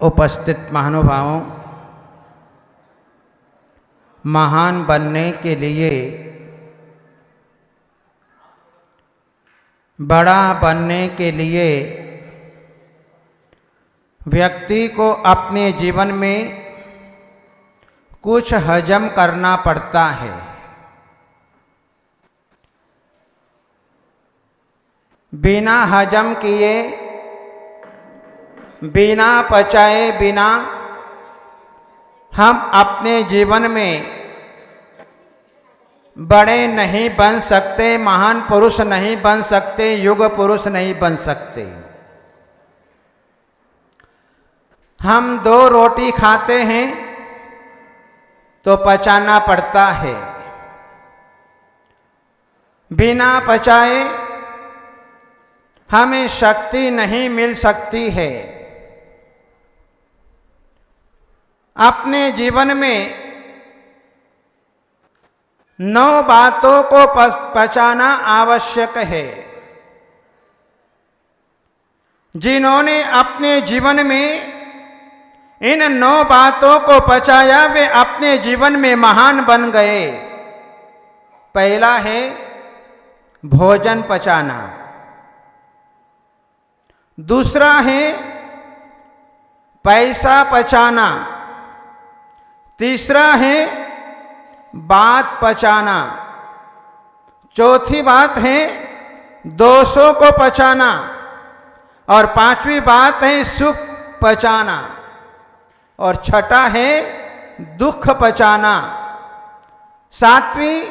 उपस्थित महानुभावों, महान बनने के लिए, बड़ा बनने के लिए व्यक्ति को अपने जीवन में कुछ हजम करना पड़ता है। बिना हजम किए, बिना पचाए बिना हम अपने जीवन में बड़े नहीं बन सकते, महान पुरुष नहीं बन सकते, युग पुरुष नहीं बन सकते। हम 2 रोटी खाते हैं तो पचाना पड़ता है। बिना पचाए हमें शक्ति नहीं मिल सकती है। अपने जीवन में 9 बातों को पचाना आवश्यक है। जिन्होंने अपने जीवन में इन 9 बातों को पचाया वे अपने जीवन में महान बन गए। पहला है भोजन पचाना, दूसरा है पैसा पचाना, तीसरा है बात पचाना, चौथी बात है दोषों को पचाना और 5वीं बात है सुख पचाना और छठा है दुख पचाना, 7वीं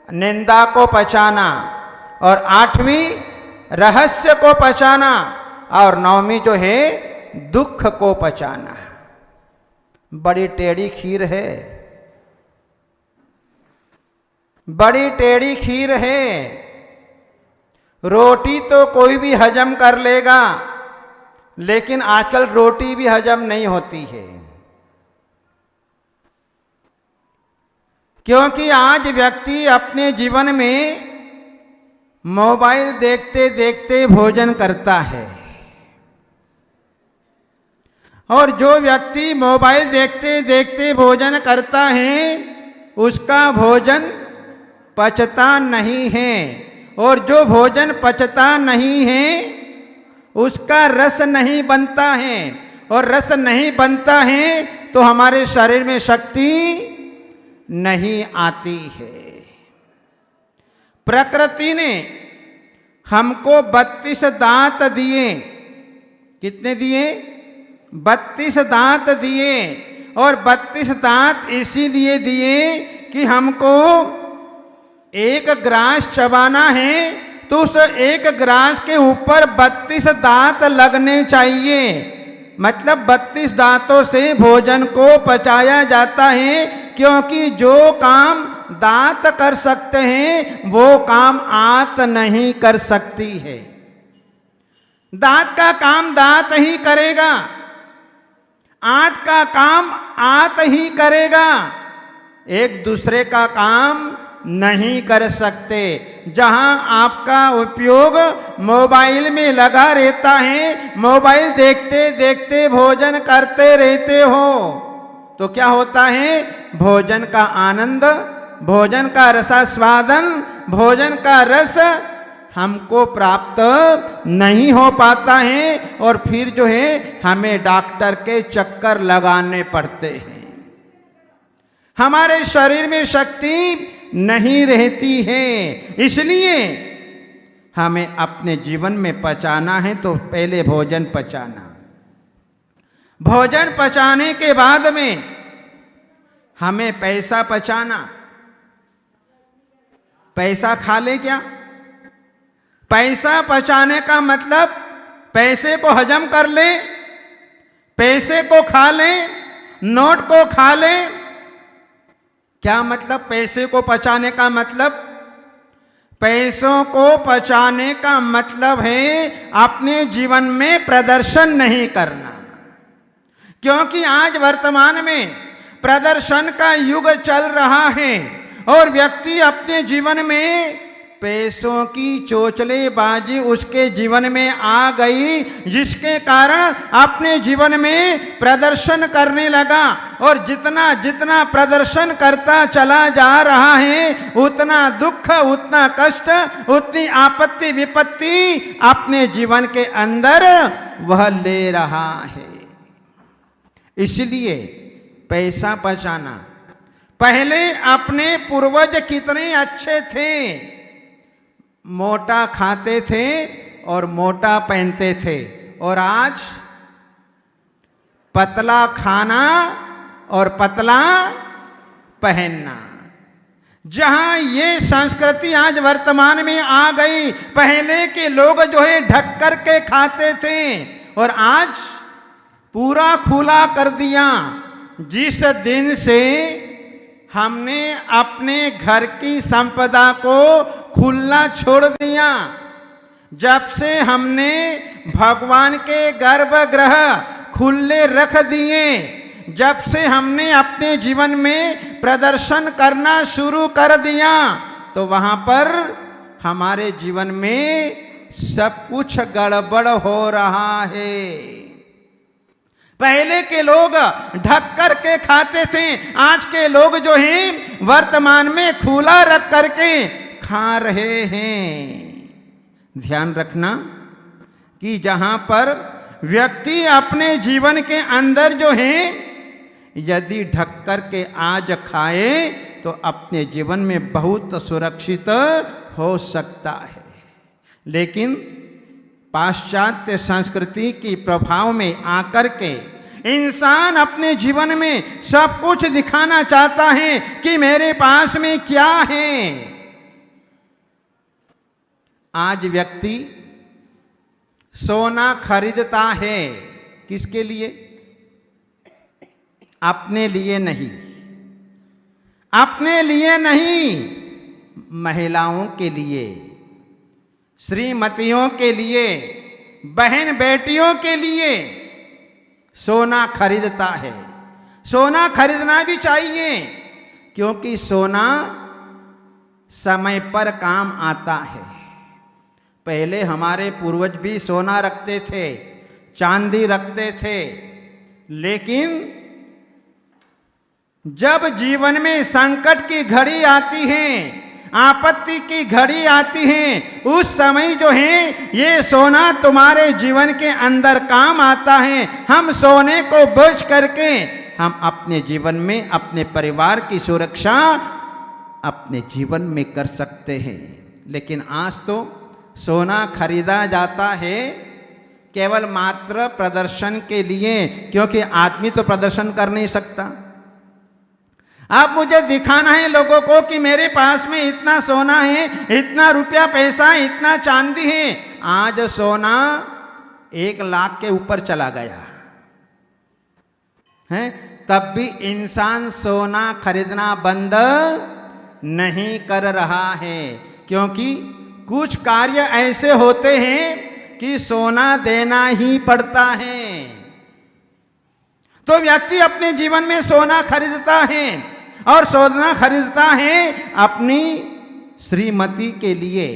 निंदा को पचाना और 8वीं रहस्य को पचाना और 9वीं जो है दुख को पचाना। बड़ी टेढ़ी खीर है, बड़ी टेढ़ी खीर है। रोटी तो कोई भी हजम कर लेगा, लेकिन आजकल रोटी भी हजम नहीं होती है, क्योंकि आज व्यक्ति अपने जीवन में मोबाइल देखते देखते भोजन करता है। और जो व्यक्ति मोबाइल देखते देखते भोजन करता है उसका भोजन पचता नहीं है, और जो भोजन पचता नहीं है उसका रस नहीं बनता है, और रस नहीं बनता है तो हमारे शरीर में शक्ति नहीं आती है। प्रकृति ने हमको 32 दांत दिए। कितने दिए? 32 दांत दिए, और 32 दांत इसीलिए दिए कि हमको एक ग्रास चबाना है तो उस एक ग्रास के ऊपर 32 दांत लगने चाहिए। मतलब 32 दांतों से भोजन को पचाया जाता है, क्योंकि जो काम दांत कर सकते हैं वो काम आंत नहीं कर सकती है। दांत का काम दांत ही करेगा, आंत का काम आंत ही करेगा, एक दूसरे का काम नहीं कर सकते। जहां आपका उपयोग मोबाइल में लगा रहता है, मोबाइल देखते देखते भोजन करते रहते हो, तो क्या होता है? भोजन का आनंद, भोजन का रसास्वादन, भोजन का रस हमको प्राप्त नहीं हो पाता है, और फिर जो है हमें डॉक्टर के चक्कर लगाने पड़ते हैं। हमारे शरीर में शक्ति नहीं रहती है। इसलिए हमें अपने जीवन में पचाना है तो पहले भोजन पचाना, भोजन पचाने के बाद में हमें पैसा पचाना। पैसा खा ले क्या? पैसा पचाने का मतलब पैसे को हजम कर ले, पैसे को खा ले, नोट को खा ले। क्या मतलब पैसे को पचाने का? मतलब पैसों को पचाने का मतलब है अपने जीवन में प्रदर्शन नहीं करना, क्योंकि आज वर्तमान में प्रदर्शन का युग चल रहा है और व्यक्ति अपने जीवन में पैसों की चोचलेबाजी उसके जीवन में आ गई, जिसके कारण अपने जीवन में प्रदर्शन करने लगा। और जितना जितना प्रदर्शन करता चला जा रहा है, उतना दुख, उतना कष्ट, उतनी आपत्ति विपत्ति अपने जीवन के अंदर वह ले रहा है। इसलिए पैसा बचाना, पहले अपने पूर्वज कितने अच्छे थे, मोटा खाते थे और मोटा पहनते थे, और आज पतला खाना और पतला पहनना। जहां ये संस्कृति आज वर्तमान में आ गई, पहले के लोग जो है ढक कर के खाते थे और आज पूरा खुला कर दिया। जिस दिन से हमने अपने घर की संपदा को खुला छोड़ दिया, जब से हमने भगवान के गर्भगृह खुले रख दिए, जब से हमने अपने जीवन में प्रदर्शन करना शुरू कर दिया, तो वहां पर हमारे जीवन में सब कुछ गड़बड़ हो रहा है। पहले के लोग ढक कर के खाते थे, आज के लोग जो हैं वर्तमान में खुला रख करके खा रहे हैं। ध्यान रखना कि जहां पर व्यक्ति अपने जीवन के अंदर जो है यदि ढक कर के आज खाए तो अपने जीवन में बहुत सुरक्षित हो सकता है। लेकिन पाश्चात्य संस्कृति की प्रभाव में आकर के इंसान अपने जीवन में सब कुछ दिखाना चाहता है कि मेरे पास में क्या है। आज व्यक्ति सोना खरीदता है, किसके लिए? अपने लिए नहीं, अपने लिए नहीं, महिलाओं के लिए, श्रीमतियों के लिए, बहन बेटियों के लिए सोना खरीदता है। सोना खरीदना भी चाहिए, क्योंकि सोना समय पर काम आता है। पहले हमारे पूर्वज भी सोना रखते थे, चांदी रखते थे, लेकिन जब जीवन में संकट की घड़ी आती है, आपत्ति की घड़ी आती है, उस समय जो है ये सोना तुम्हारे जीवन के अंदर काम आता है। हम सोने को बेच करके हम अपने जीवन में अपने परिवार की सुरक्षा अपने जीवन में कर सकते हैं। लेकिन आज तो सोना खरीदा जाता है केवल मात्र प्रदर्शन के लिए, क्योंकि आदमी तो प्रदर्शन कर नहीं सकता। आप मुझे दिखाना है लोगों को कि मेरे पास में इतना सोना है, इतना रुपया पैसा, इतना चांदी है। आज सोना 1 लाख के ऊपर चला गया है, तब भी इंसान सोना खरीदना बंद नहीं कर रहा है, क्योंकि कुछ कार्य ऐसे होते हैं कि सोना देना ही पड़ता है। तो व्यक्ति अपने जीवन में सोना खरीदता है, और सोना खरीदता है अपनी श्रीमती के लिए,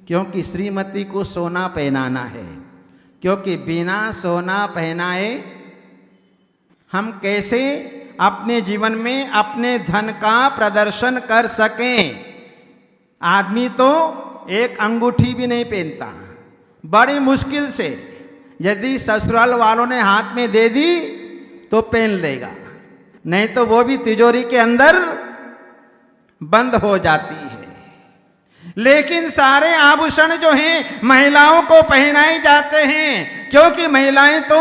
क्योंकि श्रीमती को सोना पहनाना है। क्योंकि बिना सोना पहनाए हम कैसे अपने जीवन में अपने धन का प्रदर्शन कर सकें। आदमी तो एक अंगूठी भी नहीं पहनता, बड़ी मुश्किल से, यदि ससुराल वालों ने हाथ में दे दी तो पहन लेगा, नहीं तो वो भी तिजोरी के अंदर बंद हो जाती है। लेकिन सारे आभूषण जो हैं महिलाओं को पहनाए जाते हैं, क्योंकि महिलाएं तो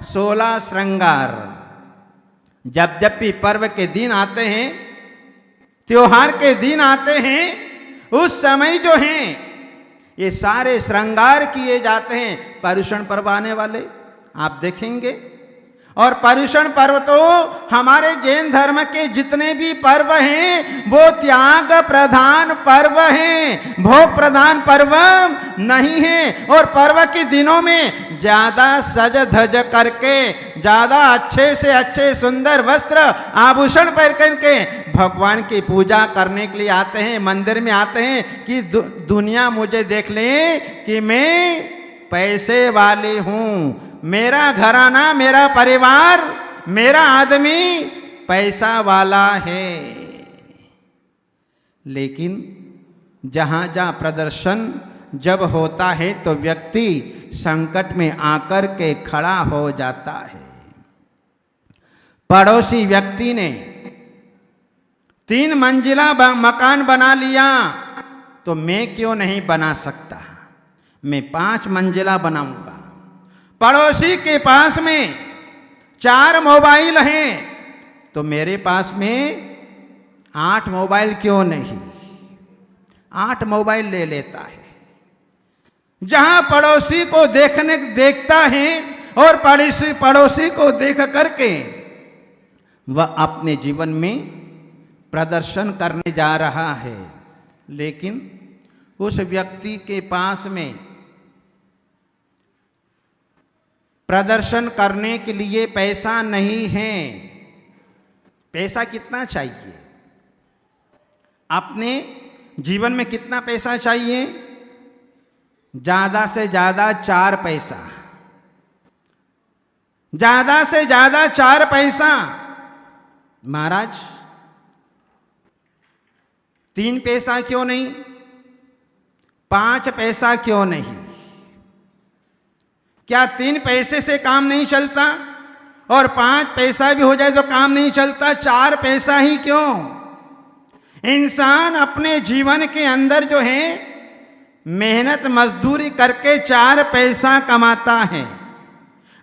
16 श्रृंगार, जब जब भी पर्व के दिन आते हैं, त्योहार के दिन आते हैं, उस समय जो हैं ये सारे श्रृंगार किए जाते हैं। पर्युषण पर्व आने वाले आप देखेंगे, और पर्युषण पर्व तो हमारे जैन धर्म के जितने भी पर्व हैं वो त्याग प्रधान पर्व हैं, भोग प्रधान पर्व नहीं है। और पर्व के दिनों में ज्यादा सज धज करके, ज्यादा अच्छे से अच्छे सुंदर वस्त्र आभूषण पहन करके भगवान की पूजा करने के लिए आते हैं, मंदिर में आते हैं कि दुनिया मुझे देख ले कि मैं पैसे वाले हूं, मेरा घराना, मेरा परिवार, मेरा आदमी पैसा वाला है। लेकिन जहां जहां प्रदर्शन जब होता है तो व्यक्ति संकट में आकर के खड़ा हो जाता है। पड़ोसी व्यक्ति ने 3 मंजिला मकान बना लिया तो मैं क्यों नहीं बना सकता, मैं 5 मंजिला बनाऊंगा। पड़ोसी के पास में 4 मोबाइल हैं तो मेरे पास में 8 मोबाइल क्यों नहीं, 8 मोबाइल ले लेता है। जहां पड़ोसी को देखता है और पड़ोसी को देख करके वह अपने जीवन में प्रदर्शन करने जा रहा है, लेकिन उस व्यक्ति के पास में प्रदर्शन करने के लिए पैसा नहीं है। पैसा कितना चाहिए? अपने जीवन में कितना पैसा चाहिए? ज्यादा से ज्यादा 4 पैसा, ज्यादा से ज्यादा 4 पैसा। महाराज 3 पैसा क्यों नहीं, 5 पैसा क्यों नहीं? क्या 3 पैसे से काम नहीं चलता? और 5 पैसा भी हो जाए तो काम नहीं चलता, 4 पैसा ही क्यों? इंसान अपने जीवन के अंदर जो है मेहनत मजदूरी करके 4 पैसा कमाता है।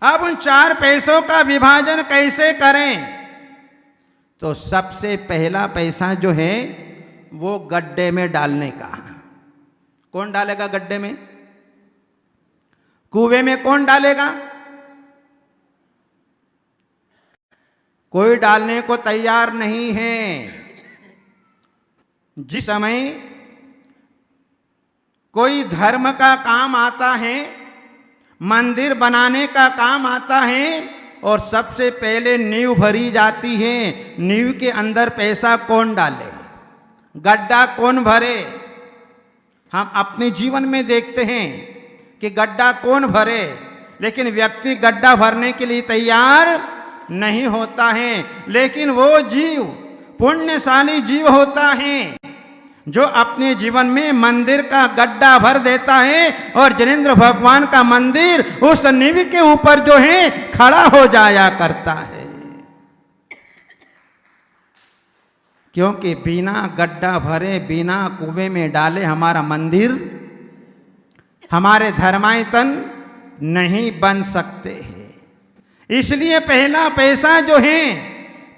अब उन 4 पैसों का विभाजन कैसे करें? तो सबसे पहला पैसा जो है वो गड्ढे में डालने का। कौन डालेगा गड्ढे में? कुएं में कौन डालेगा? कोई डालने को तैयार नहीं है। जिस समय कोई धर्म का काम आता है, मंदिर बनाने का काम आता है और सबसे पहले नींव भरी जाती है, नींव के अंदर पैसा कौन डाले, गड्ढा कौन भरे? हम अपने जीवन में देखते हैं कि गड्ढा कौन भरे, लेकिन व्यक्ति गड्ढा भरने के लिए तैयार नहीं होता है। लेकिन वो जीव पुण्यशाली जीव होता है जो अपने जीवन में मंदिर का गड्ढा भर देता है और जिनेंद्र भगवान का मंदिर उस नींव के ऊपर जो है खड़ा हो जाया करता है। क्योंकि बिना गड्ढा भरे, बिना कुएं में डाले हमारा मंदिर, हमारे धर्मायतन नहीं बन सकते हैं। इसलिए पहला पैसा जो है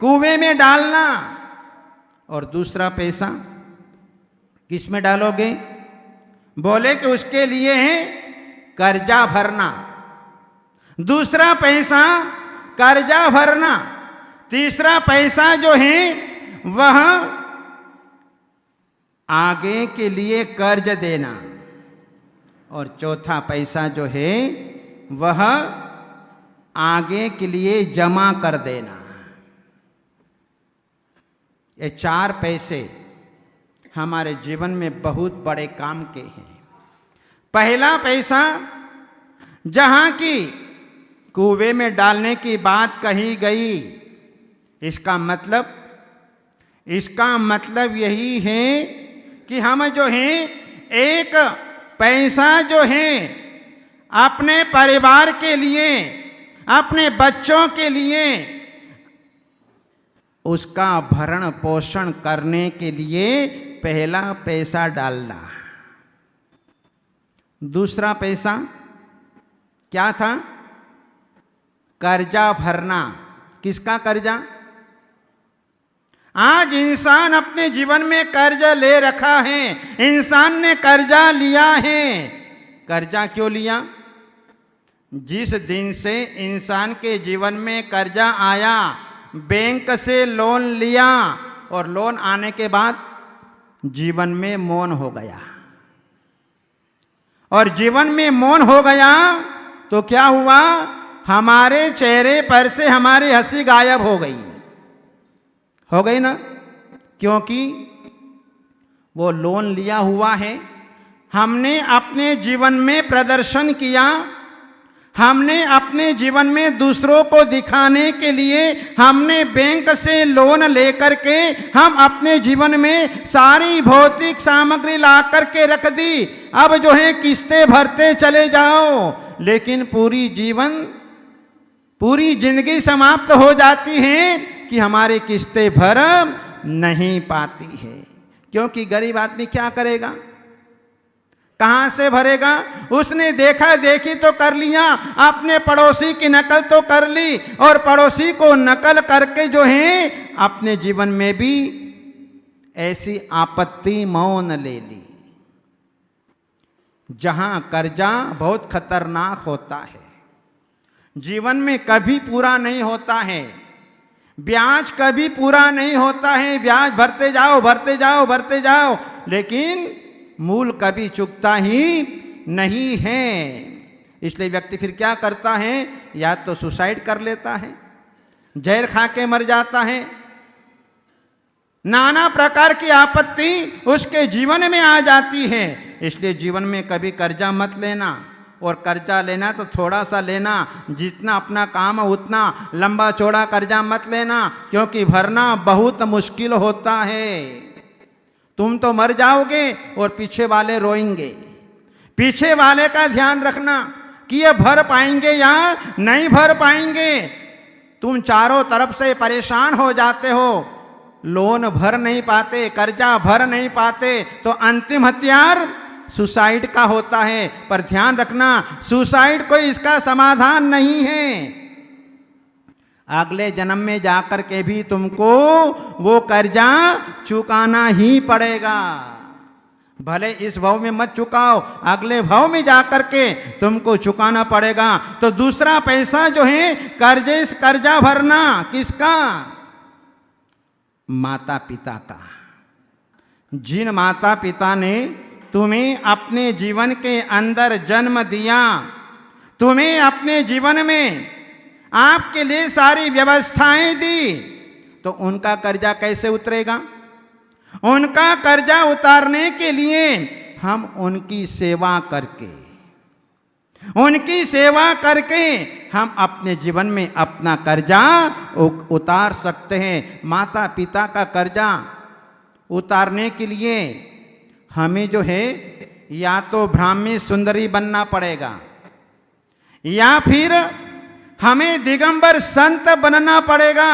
कुएं में डालना, और दूसरा पैसा किस में डालोगे? बोले कि उसके लिए है कर्जा भरना। दूसरा पैसा कर्जा भरना, तीसरा पैसा जो है वह आगे के लिए कर्ज देना, और चौथा पैसा जो है वह आगे के लिए जमा कर देना। ये 4 पैसे हमारे जीवन में बहुत बड़े काम के हैं। पहला पैसा, जहां की कुएं में डालने की बात कही गई, इसका मतलब यही है कि हम जो है एक पैसा जो है अपने परिवार के लिए, अपने बच्चों के लिए उसका भरण पोषण करने के लिए पहला पैसा डालना। दूसरा पैसा क्या था? कर्जा भरना। किसका कर्जा? आज इंसान अपने जीवन में कर्जा ले रखा है। इंसान ने कर्जा लिया है। कर्जा क्यों लिया? जिस दिन से इंसान के जीवन में कर्जा आया, बैंक से लोन लिया और लोन आने के बाद जीवन में मौन हो गया, और जीवन में मौन हो गया तो क्या हुआ? हमारे चेहरे पर से हमारी हंसी गायब हो गई ना? क्योंकि वो लोन लिया हुआ है। हमने अपने जीवन में प्रदर्शन किया, हमने अपने जीवन में दूसरों को दिखाने के लिए हमने बैंक से लोन लेकर के हम अपने जीवन में सारी भौतिक सामग्री ला करके रख दी। अब जो है किस्तें भरते चले जाओ, लेकिन पूरी जिंदगी समाप्त हो जाती है कि हमारी किस्तें भर नहीं पाती है। क्योंकि गरीब आदमी क्या करेगा, कहां से भरेगा? उसने देखा देखी तो कर लिया, अपने पड़ोसी की नकल तो कर ली, और पड़ोसी को नकल करके जो है अपने जीवन में भी ऐसी आपत्ति मौन ले ली। जहां कर्जा बहुत खतरनाक होता है, जीवन में कभी पूरा नहीं होता है, ब्याज कभी पूरा नहीं होता है, ब्याज भरते जाओ भरते जाओ भरते जाओ, लेकिन मूल कभी चुकता ही नहीं है। इसलिए व्यक्ति फिर क्या करता है, या तो सुसाइड कर लेता है, जहर खा के मर जाता है, नाना प्रकार की आपत्ति उसके जीवन में आ जाती है। इसलिए जीवन में कभी कर्जा मत लेना, और कर्जा लेना तो थोड़ा सा लेना, जितना अपना काम है उतना, लंबा चौड़ा कर्जा मत लेना, क्योंकि भरना बहुत मुश्किल होता है। तुम तो मर जाओगे और पीछे वाले रोएंगे। पीछे वाले का ध्यान रखना कि ये भर पाएंगे या नहीं भर पाएंगे। तुम चारों तरफ से परेशान हो जाते हो, लोन भर नहीं पाते, कर्जा भर नहीं पाते, तो अंतिम हथियार सुसाइड का होता है। पर ध्यान रखना, सुसाइड कोई इसका समाधान नहीं है। अगले जन्म में जाकर के भी तुमको वो कर्जा चुकाना ही पड़ेगा। भले इस भाव में मत चुकाओ, अगले भाव में जाकर के तुमको चुकाना पड़ेगा। तो दूसरा पैसा जो है कर्जा भरना किसका? माता पिता का। जिन माता पिता ने तुम्हें अपने जीवन के अंदर जन्म दिया, तुम्हें अपने जीवन में आपके लिए सारी व्यवस्थाएं दी, तो उनका कर्जा कैसे उतरेगा? उनका कर्जा उतारने के लिए हम उनकी सेवा करके हम अपने जीवन में अपना कर्जा उतार सकते हैं। माता पिता का कर्जा उतारने के लिए हमें जो है या तो ब्राह्मी सुंदरी बनना पड़ेगा, या फिर हमें दिगंबर संत बनना पड़ेगा,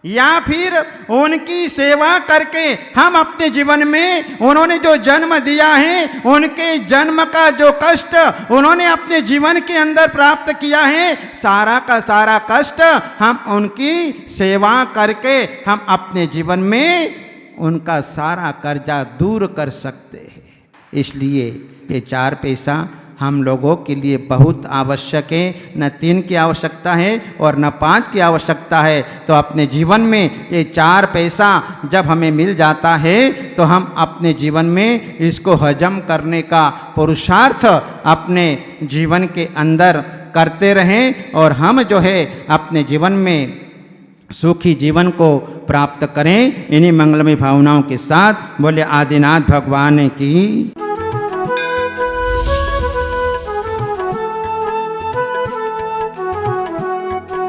या फिर उनकी सेवा करके हम अपने जीवन में उन्होंने जो जन्म दिया है, उनके जन्म का जो कष्ट उन्होंने अपने जीवन के अंदर प्राप्त किया है, सारा का सारा कष्ट हम उनकी सेवा करके हम अपने जीवन में उनका सारा कर्जा दूर कर सकते हैं। इसलिए ये 4 पैसा हम लोगों के लिए बहुत आवश्यक है। न 3 की आवश्यकता है और न 5 की आवश्यकता है। तो अपने जीवन में ये 4 पैसा जब हमें मिल जाता है तो हम अपने जीवन में इसको हजम करने का पुरुषार्थ अपने जीवन के अंदर करते रहें, और हम जो है अपने जीवन में सुखी जीवन को प्राप्त करें। इन्हीं मंगलमय भावनाओं के साथ बोले आदिनाथ भगवान की।